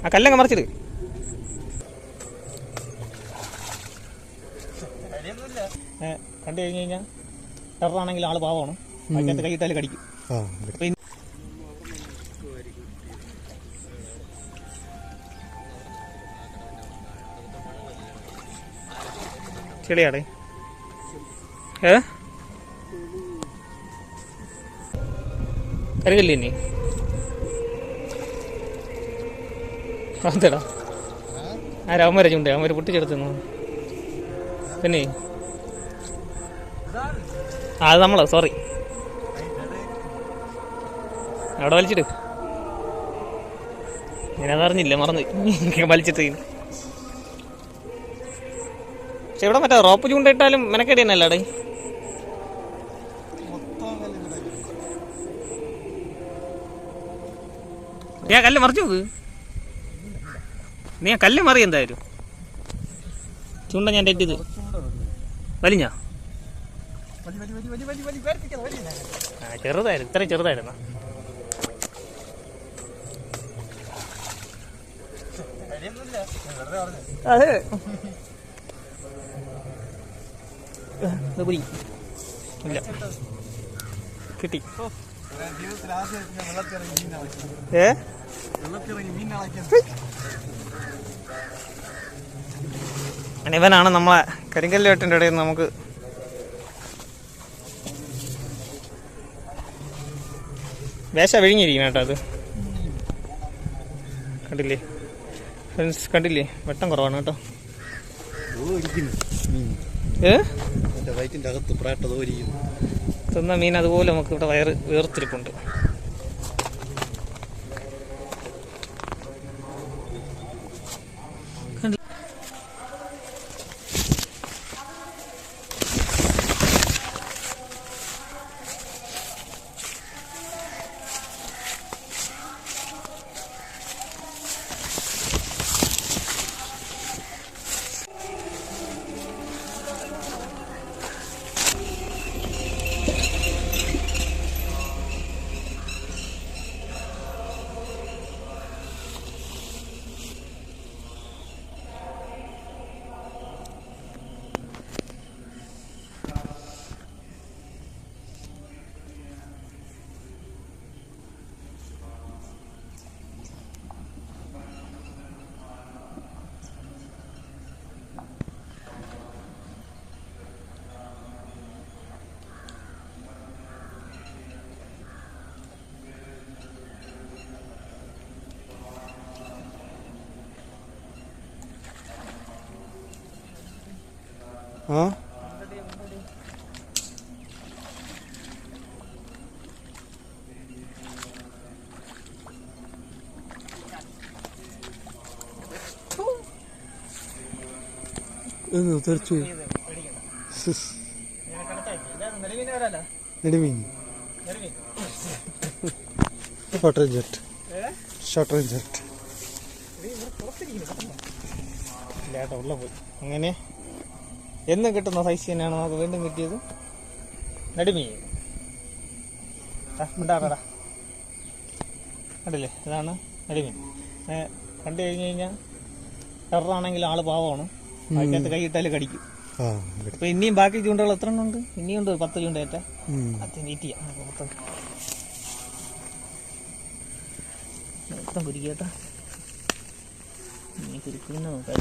ആ കല്ലങ്ങ് മറിച്ചിട്. കണ്ടു കഴിഞ്ഞ് കഴിഞ്ഞാൽ ടെററാണെങ്കിൽ ആള് പാവമാണ്, അതിനകത്ത് കൈയിട്ടാൽ കടിക്കും. ചെളിയാടേ കരുകല്ലേ ഇനി അതെടാ ആരാ അവന്മാരെ ചൂണ്ടേ, അവന്മാര് പൊട്ടിച്ചെടുത്തു. പിന്നെ അത് നമ്മളോ, സോറി, അവിടെ വലിച്ചിട്ട് ഞാനതറിഞ്ഞില്ല, മറന്ന് വലിച്ചിട്ട്. പക്ഷെ ഇവിടെ മറ്റേ റോപ്പ് ചൂണ്ടയിട്ടാലും മെനക്കേടി തന്നെ അല്ലാടേ. നീ ആ കല്ല് മറിച്ചു നോക്ക്, നീ ആ കല്ല് മറി എന്തായാലും. ചൂണ്ട ഞാൻ തെറ്റിത് വലിഞ്ഞ ചെറുതായിരുന്നു, ഇത്രയും ചെറുതായിരുന്നു. അതെ ഇല്ല കിട്ടി. ഇവനാണ് നമ്മളെ കരിങ്കല്ല് വെട്ടിൻ്റെ ഇടയിൽ നമുക്ക് വേശ വിഴുങ്ങിയിരിക്കണം കേട്ടോ. അത് കണ്ടില്ലേ ഫ്രണ്ട്സ്, കണ്ടില്ലേ വെട്ടം കുറവാണ് കേട്ടോ. തിന്ന മീൻ അതുപോലെ നമുക്ക് ഇവിടെ വയറ് വീർത്തിരിപ്പുണ്ട്. തെറിച്ചു നെടുമീൻ ഷോർട്ട് റേഞ്ച് ഉള്ള പോയി. അങ്ങനെ എന്നും കിട്ടുന്ന സൈസ് തന്നെയാണ് നമുക്ക് വീണ്ടും കിട്ടിയത്. നെടുമീൻ ഉണ്ടാകടാ, കണ്ടില്ലേ, ഇതാണ് നെടുമീൻ. കണ്ടു കഴിഞ്ഞ് കഴിഞ്ഞാൽ ടെററാണെങ്കിൽ ആള് പാവമാണ്, അതിനകത്ത് കൈയിട്ടാൽ കടിക്കും. അപ്പൊ ഇനിയും ബാക്കി ചൂണ്ടകൾ എത്ര എണ്ണം ഉണ്ട്? ഇനിയുണ്ട് 10 ചൂണ്ടയേറ്റ. അത് വെയിറ്റ് ചെയ്യാം, മൊത്തം കുരുക്കിയേട്ടാ. കുരുക്കുന്ന നോക്കാം.